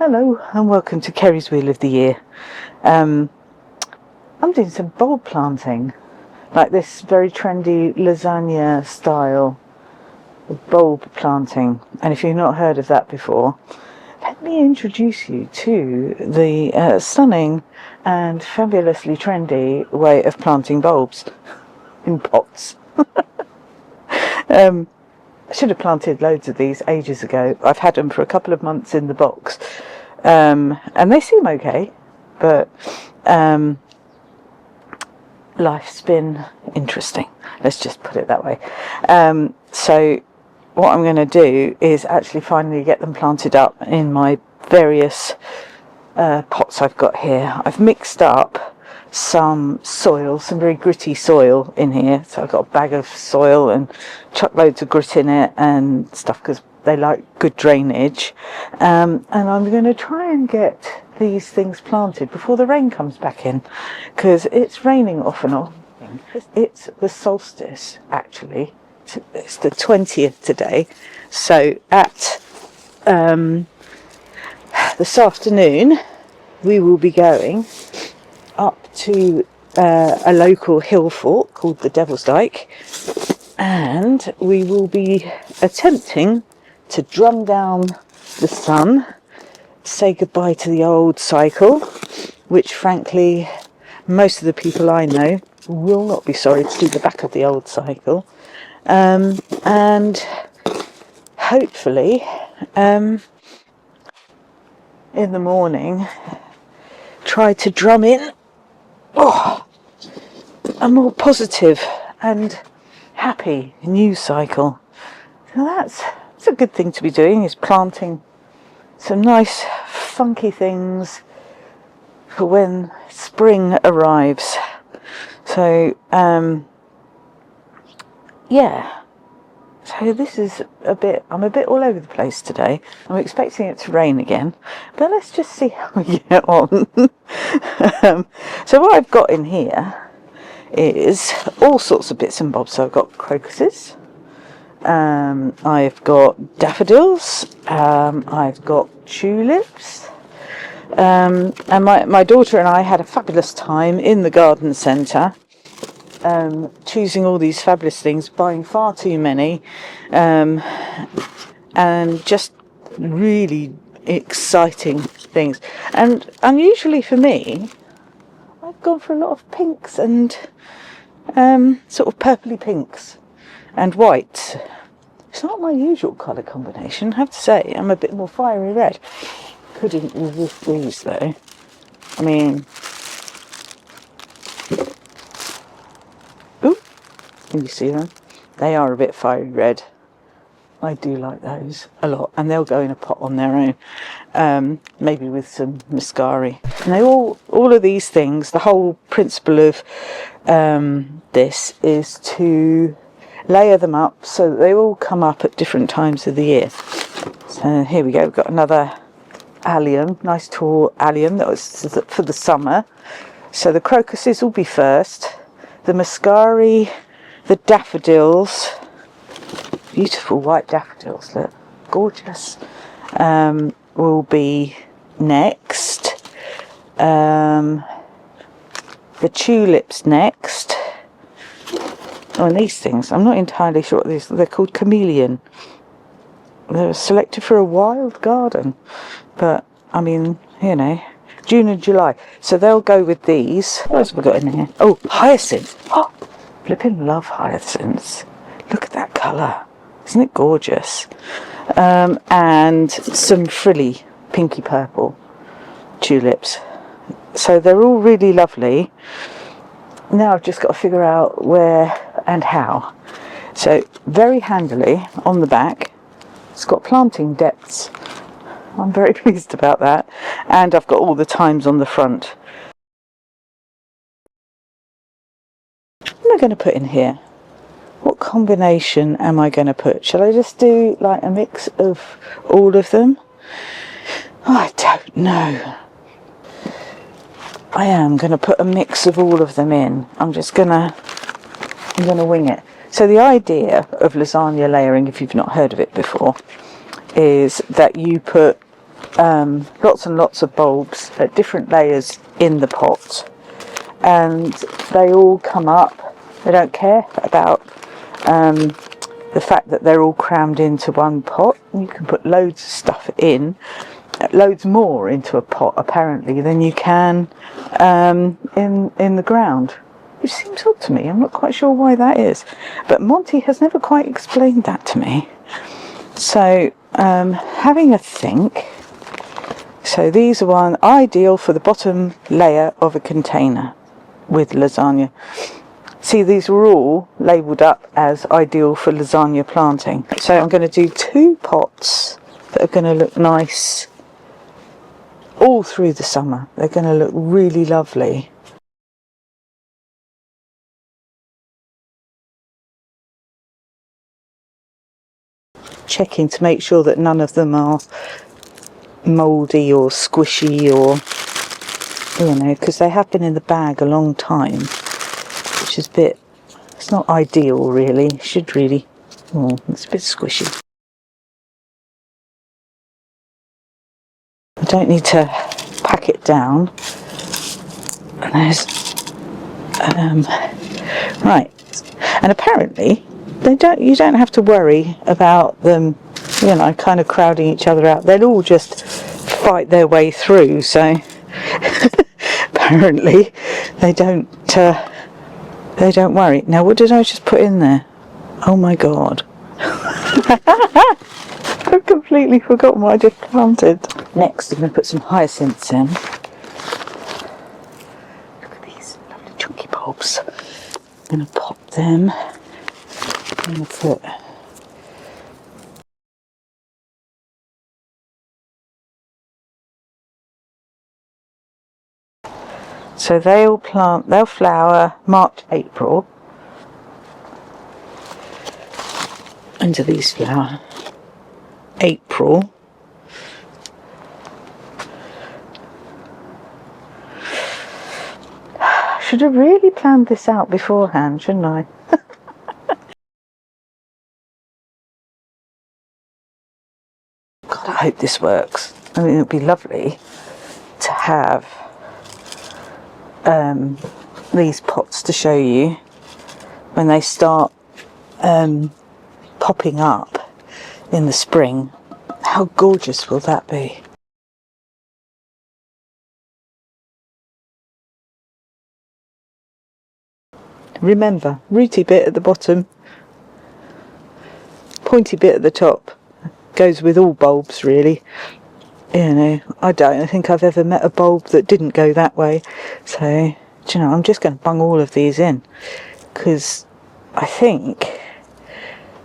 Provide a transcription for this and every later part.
Hello and welcome to Kerry's Wheel of the Year. I'm doing some bulb planting, like this very trendy lasagna style bulb planting, and if you've not heard of that before, let me introduce you to the stunning and fabulously trendy way of planting bulbs in pots. I should have planted loads of these ages ago. I've had them for a couple of months in the box, and they seem okay, but life's been interesting, let's just put it that way. So what I'm going to do is actually finally get them planted up in my various pots I've got here. I've mixed up some soil, some very gritty soil in here, so I've got a bag of soil and chuck loads of grit in it and stuff because they like good drainage, and I'm going to try and get these things planted before the rain comes back in, because it's raining off and on. It's the solstice, actually. It's the 20th today, so at this afternoon we will be going up to a local hill fort called the Devil's Dyke, and we will be attempting to drum down the sun, say goodbye to the old cycle, which frankly most of the people I know will not be sorry to see the back of the old cycle, and hopefully in the morning try to drum in a more positive and happy news cycle. So that's a good thing to be doing, is planting some nice funky things for when spring arrives. So yeah, so this is I'm a bit all over the place today. I'm expecting it to rain again, but let's just see how we get on. So what I've got in here is all sorts of bits and bobs. So I've got crocuses, I've got daffodils, I've got tulips, and my daughter and I had a fabulous time in the garden centre, choosing all these fabulous things, buying far too many, and just really exciting things. And unusually for me, I've gone for a lot of pinks and sort of purpley pinks and whites. It's not my usual colour combination, I have to say. I'm a bit more fiery red. Couldn't resist these though. I mean, ooh, can you see them? They are a bit fiery red. I do like those a lot, and they'll go in a pot on their own, maybe with some mascara. And they all of these things, the whole principle of this is to layer them up so that they all come up at different times of the year. So here we go, we've got another allium, nice tall allium that was for the summer. So the crocuses will be first, the mascara, the daffodils, beautiful white daffodils, look, gorgeous, will be next, the tulips next. Oh, and these things, I'm not entirely sure what these, they're called chameleon. They're selected for a wild garden, but I mean, you know, June and July, so they'll go with these. What else have we got in here? Oh, hyacinth. Oh, flipping love hyacinths. Look at that colour, isn't it gorgeous? And some frilly pinky purple tulips. So they're all really lovely. Now I've just got to figure out where and how. So very handily on the back, it's got planting depths. I'm very pleased about that, and I've got all the times on the front. What am I going to put in here? What combination am I going to put? Shall I just do like a mix of all of them? Oh, I don't know. I am going to put a mix of all of them in. I'm going to wing it. So the idea of lasagna layering, if you've not heard of it before, is that you put lots and lots of bulbs at different layers in the pot, and they all come up. They don't care about the fact that they're all crammed into one pot. You can put loads of stuff in, loads more into a pot apparently than you can in the ground, which seems odd to me. I'm not quite sure why that is, but Monty has never quite explained that to me. So having a think, so these are one ideal for the bottom layer of a container with lasagna. See, these were all labelled up as ideal for lasagna planting. So I'm going to do 2 pots that are going to look nice all through the summer. They're going to look really lovely. Checking to make sure that none of them are mouldy or squishy, or, you know, because they have been in the bag a long time, which is a bit, it's not ideal really. Should really, oh, it's a bit squishy. I don't need to pack it down. And there's right, and apparently you don't have to worry about them, you know, kind of crowding each other out. They'll all just fight their way through. So apparently they don't worry. Now, what did I just put in there? Oh my god. I've completely forgotten what I just planted. Next I'm going to put some hyacinths in. Look at these lovely chunky bulbs. I'm going to pop them. I'm going to put so they'll flower March, April. When do these flower? April. Should have really planned this out beforehand, shouldn't I? God, I hope this works. I mean, it would be lovely to have these pots to show you when they start popping up in the spring. How gorgeous will that be? Remember, rooty bit at the bottom, pointy bit at the top. Goes with all bulbs really. You know, I don't think I've ever met a bulb that didn't go that way. So, do you know, I'm just going to bung all of these in, because I think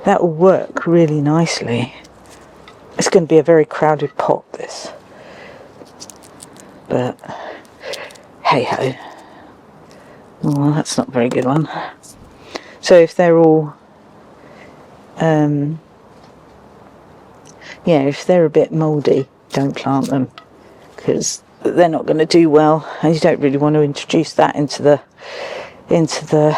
that will work really nicely. It's going to be a very crowded pot, this. But, hey ho. Well, that's not a very good one. So if they're all, yeah, if they're a bit mouldy, don't plant them, because they're not going to do well, and you don't really want to introduce that into the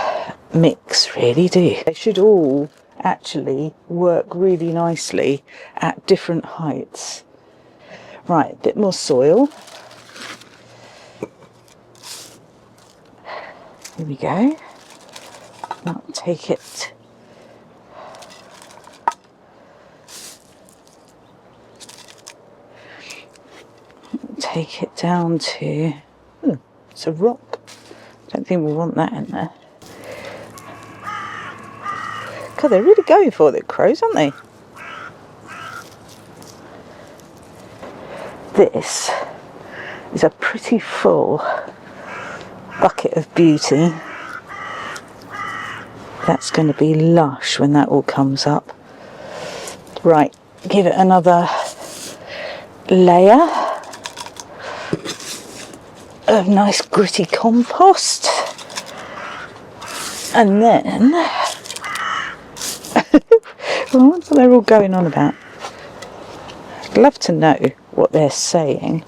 mix, really, do you? They should all actually work really nicely at different heights. Right, a bit more soil. Here we go. Now take it. Take it down to, it's a rock. Don't think we want that in there. God, they're really going for the crows, aren't they? This is a pretty full bucket of beauty. That's going to be lush when that all comes up. Right, give it another layer of nice gritty compost, and then well, what are they all going on about? I'd love to know what they're saying.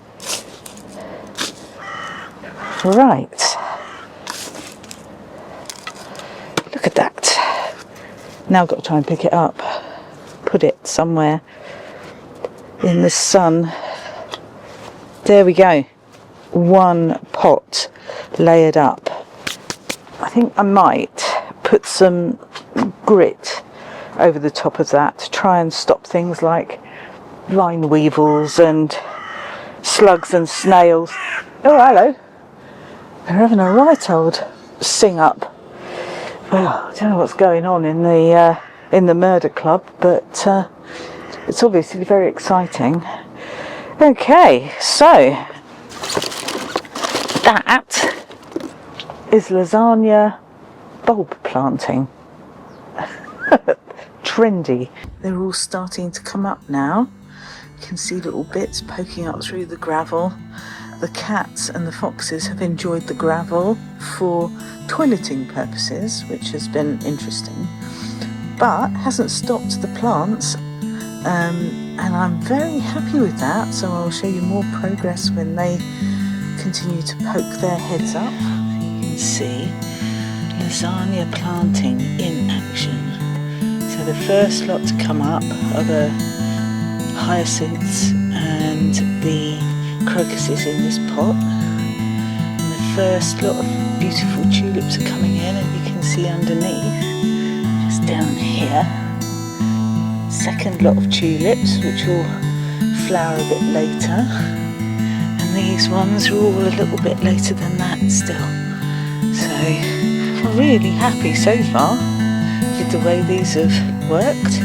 Right, look at that. Now I've got to try and pick it up, put it somewhere in the sun. there we go. One pot layered up. I think I might put some grit over the top of that to try and stop things like vine weevils and slugs and snails. Oh, hello. They're having a right old sing up. Well, I don't know what's going on in the murder club, but it's obviously very exciting. Okay, so that is Lasagne Bulb planting. Trendy. They're all starting to come up now. You can see little bits poking up through the gravel. The cats and the foxes have enjoyed the gravel for toileting purposes, which has been interesting, but hasn't stopped the plants, and I'm very happy with that. So I'll show you more progress when they continue to poke their heads up. You can see Lasagne planting in action. So the first lot to come up are the hyacinths and the crocuses in this pot, and the first lot of beautiful tulips are coming in, and you can see underneath, just down here, second lot of tulips which will flower a bit later, and these ones are all a little bit later than that still. So I'm really happy so far with the way these have worked.